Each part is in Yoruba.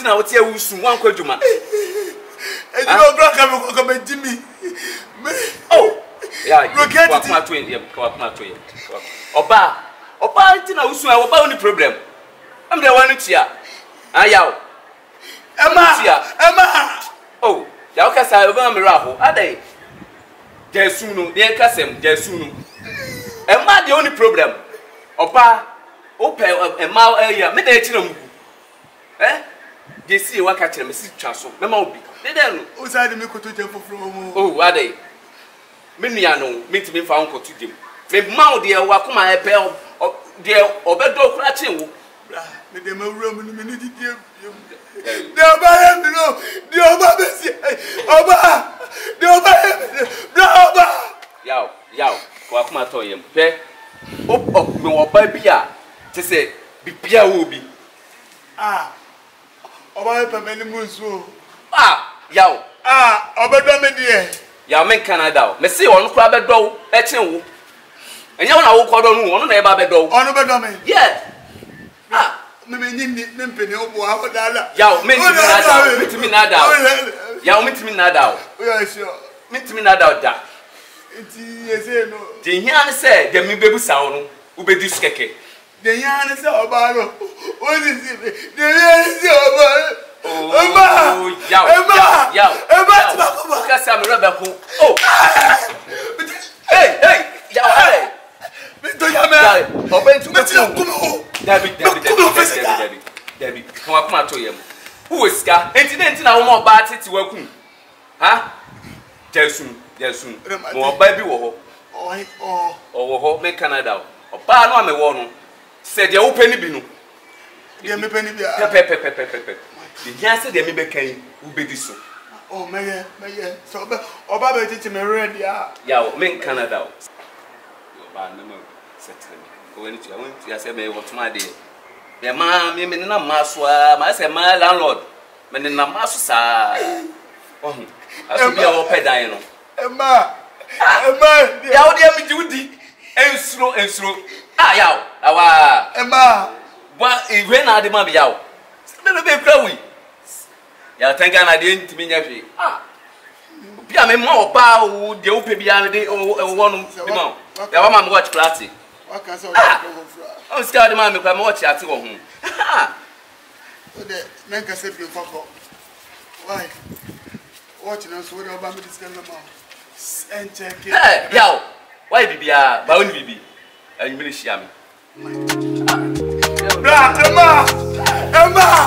Now what's your use one question? And you know, come Jimmy. Oh, yeah, you can't my twin. Oba, Oba, only problem. I'm the one here. Ayaw. Emma. Oh, Yauka, over Miraho. Are they? There's soon, dear Cassam, there's soon. Emma, the only problem. Oba, open a mile area, midday. Eh? They see what catch them, Mrs. Chasso. Mamma, they don't. Who's I the milk to jump from? Oh, are they? Miniano, meet me for Uncle to them. The mouth, dear, Wakuma, a pair of dear Obedo Cratching. Let them a room in a minute. The Oba, the Oba, the Oba, Yow, Wakuma to him. Pay up no Babia to say, be Pia will be. Ah. Oba pe meni munsu. Yaw. Obedo me de. Yaw men Canada. Me see onu kura bedo e chen wo. Enya wo na wo kodo nu onu na e ba bedo. Onu bedo me. Yeah. Me nyindi me mpeni obo ha dala. Yaw men timi na da. Yaw men timi na da. Yeah, sure. Men timi na da da. Enti yese no. De hian se de me bebu sa wo no. Wo bedi skeke. The young is over. What is it? The young is over. Oh, hey, Debbie, come on to him. Who is Scar? Ain't now more bad to work. Huh? Soon. More baby or make Canada. Or bar no me said you open it binu. You me penny pepe. The answer they me can will be this. Oh, may so Oba teach me ready. Yeah, men Canada. Oba no settle me. When I went to say me what my day. The man me na maswa, my say my landlord. Me na masu sa. Oh, aso be open dan no. Emma. Ya wo dey me judi. Ensuro. Yaw. Awa. Emma. Wa iwe na de ma be yaw. No be krawi. Ya tenga na de ntimi nya hwe. Bia me ma oba o de o pe bia de o wonu bi ma. Ya wa ma me watch plastic. Wa kan say o go fra. O ska de ma me kwa me watch ate wo ho. So de men ka se bi fako. Why? Watch na so de oba me discuss no ma. And check it. Hey, yaw. Why bibia ba woni bibi? And you really share me. Emma!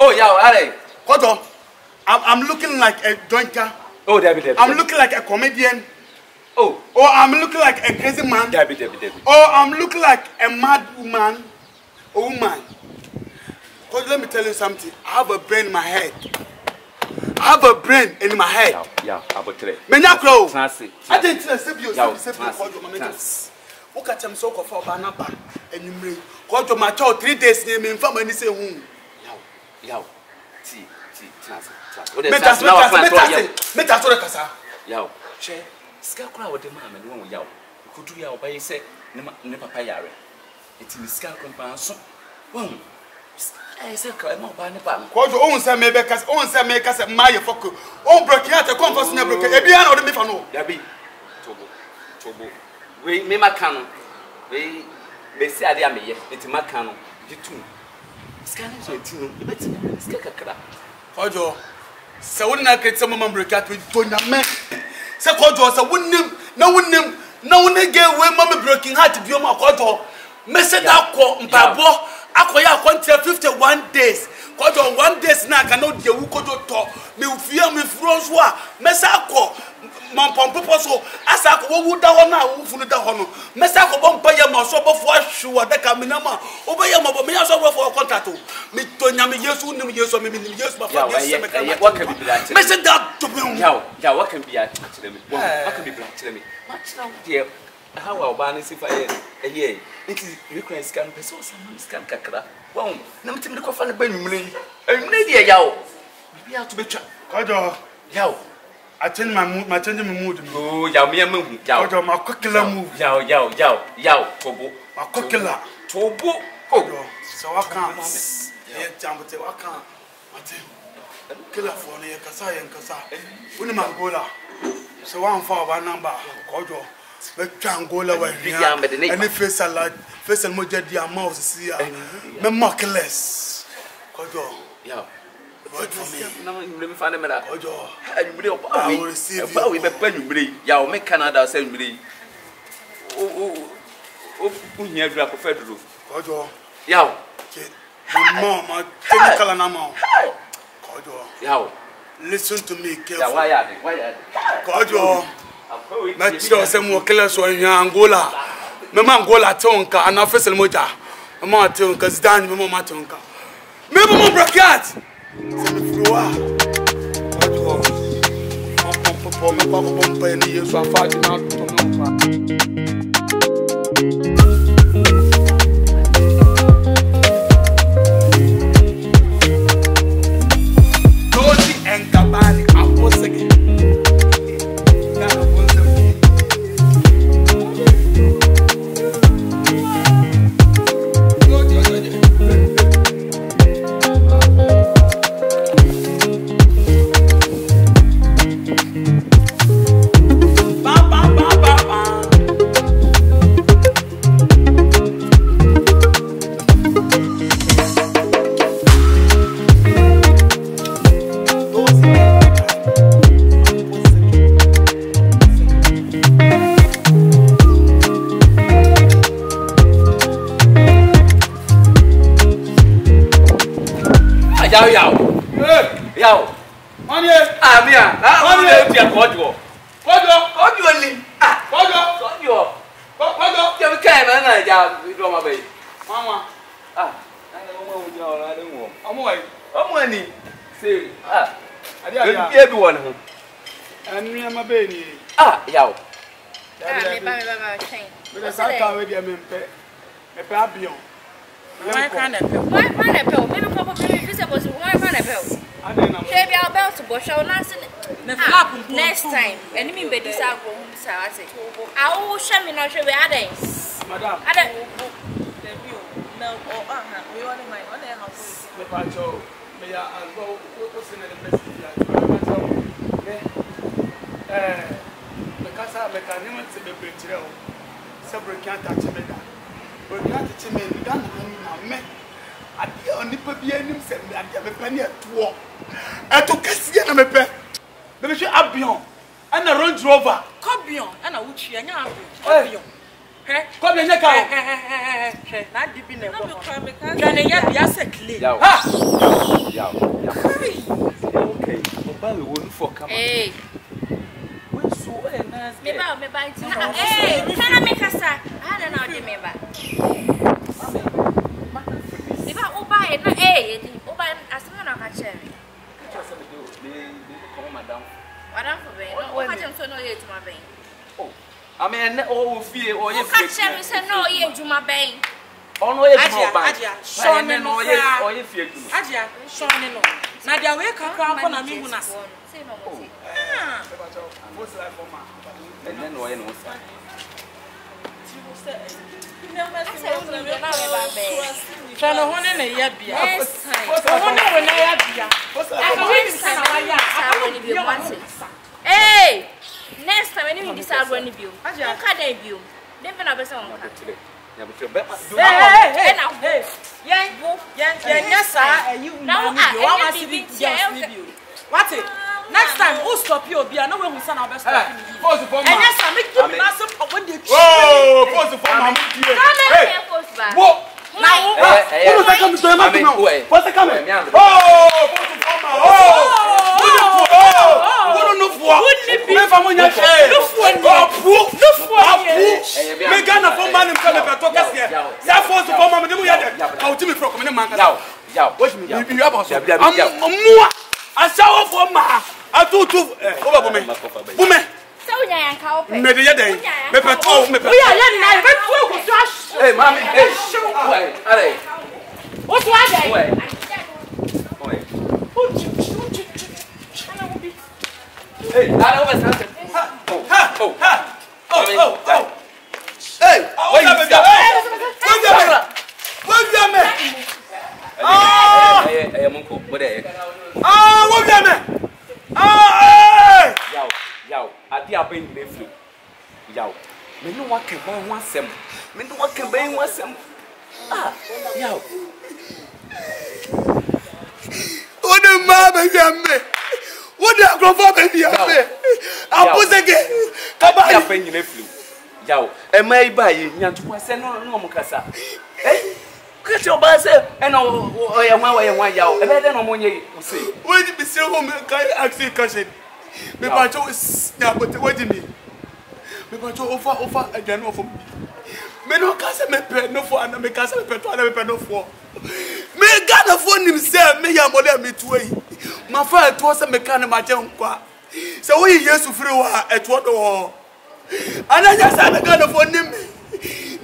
Oh, yeah, I'm looking like a jointer. Oh, Debbie. I'm looking like a comedian. Oh, I'm looking like a crazy man. Debbie. Oh, I'm looking like a mad woman. A woman. Because let me tell you something. I have a brain in my head. I have a brain in my head. Yeah, abotre. Menya kro. I didn't say you say kojo mama. Oka chem so ko for ba na ba enumre. Kojo ma cho 3 days ni me mfa mani say hu. Yaw. Ti. Meta so kasa. Yaw. Che. Ska kura wo de ma me no yaw. Kudu ya obaye say ne papa yare. Eti ni ska kompa so. Won. Say ka ma ba ne pa. Kojo on say me be kasa, on say me kasa ma ye foko. On broke ya te comfort na broke. E bia na o de me fa no. Ya bi. Tobo. We me maka no. We si ade ameye. Eti maka no. Gitu. Ska ne so eti no. E beti ska kakra. Kojo. Se won na kretse mama broke at we to nyame. Se kojo se wonnim na wonnim ge we mama broken heart bi o ma kojo. Me se da ko mpabo akoya akontia 51 days. Kojo 1 days na ka no de wu kojo to. Me ufia me furo so a me sa ko mampompo so asa ko wo da ho na wo funu da ho no. Me sa ko bompa ye ma so bofo ahwu da ka me na ma obaye ma bo me ya so bofo contract. Me to nyame Yesu nim Yesu me nim Yesu ba fa Yesu me ka. What can be black? Me se da to me. Yeah, what can be at me? What can be black to me? Much now dear. How our ban is if I it is require scan person scan kakra. Wow, na mtim de kofa na banwumre. Enwumre de yawo. Bibi a to betwa. Kojo. Yawo. I change my mood, my change my mood. Oh, yawo me mahu. Yawo. Kojo ma kokela move. Yawo. Tobo. Ma kokela. Tobo. Kojo. So what can yeah, jambote what can. Mate. Killer for ne kasa yen kasa. Uni mangola. So one for our number. Kojo. Me Angola we here. Any face salad, face and moja dia mouse see. Me markless. Kojo. Yeah. Wait for me. No, you let me find me that. Kojo. I will receive you. We be penumre. Yeah, me Canada say numre. Oh, here do prefer do. Kojo. Yeah. Mama, technical na ma. Kojo. Yeah. Listen to me carefully. Yeah, why are they? Kojo. Metro se mo kele so hia Angola. Me ma Angola tonka ana fesel moja. Me ma tonka Zidane me ma tonka. Me mo bracket. Se me froa. Kojo. Pom me pa pom pa ni Yesu afa di na to me pa. Dodi engabani aposege. Yawo. Money. Mia. Money dia kojo. Kojo ni. Kojo. Ya me kai na ja do ma be. Mama. Na mo dia ora de wo. Omo ni. Se Ade e bi won ho. Anu ya ma be ni. Yawo. Me ba chain. Me sa ka we dia me mpe. Me pe abion. Why pineapple? Maybe probably visible. Why pineapple? Maybe I'll belt to bush. I'll not next time. And me be this I'll go home. So I say, I will show me not sure we are there. Madam. I don't. No, we want my own house. Me pacho. Me ya albo. What's in the message? Me casa me canima se me pretireo. Several can't touch me that. But can't touch me. Don't me. Ade onipa bi anim se me ade me pani eto. Eto kese na me pe. Me hwe abion. Ana Range Rover. Cobion, ana wuchi anya abion. Cobion. Cobion nya ka o. Na di bi na bo. Twa ne ya bia se clay. Ha. Yawo. Okay. Oba we won for come. Hey. We so na. Me ba Hey, can I make a sa? I don't know the member. Oba e na Oba asema na ka chere. mean, oh, fear or you catch him and no, you do my bang. Oh, no, it's Adia, not Adia, Sean and no, or you fear. Adia, Sean and no. Nadia, wake up, on a minute. Say no more. And then no, Trying to hold in a year. Hey, next time when you decide when you can't debut. Never have a song. What it? Next time, who stop you? Be no one who send our best. And yes, I make you massive when they oh, first of all, What? now, who is coming to my way? What's coming? Oh, hey, mommy, hey, what's that? Hey, I always have to. Hey, me no one can buy one sem. Me no one can buy one sem. Ah, yo. What the mama me? What the grandfather me? I put again. Come on, you you flu. Yo, e mai ba yi nyantu kwa se no mo kasa. Eh? Get your boss and no one yo. E be dey no mo nye you say. When you be say home can ask you question. Me ba cho snap but what do you mean? Me ba cho offer again offer. Me no kasa me pe no for and me kasa me pe to and me pe no for. Me Ghana for himself me ya mole me to yi. Ma fa to se me kan ma je nkwa. Se wo yi Yesu free wa eto do. Ananya sa me Ghana for nim.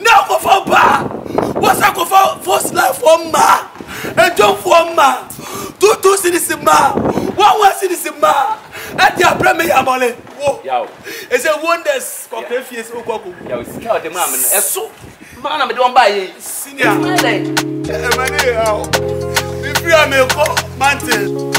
Na ko for ba. What's up for first life for ma? And don't for ma. Two cities ma. One cities ma. And ya premier ya mole. Yo. It's a wonders for face okoko. Yo, scout the mama. Eso. Man, me don buy yi. Senior. Emane how. If you are me ko mountain.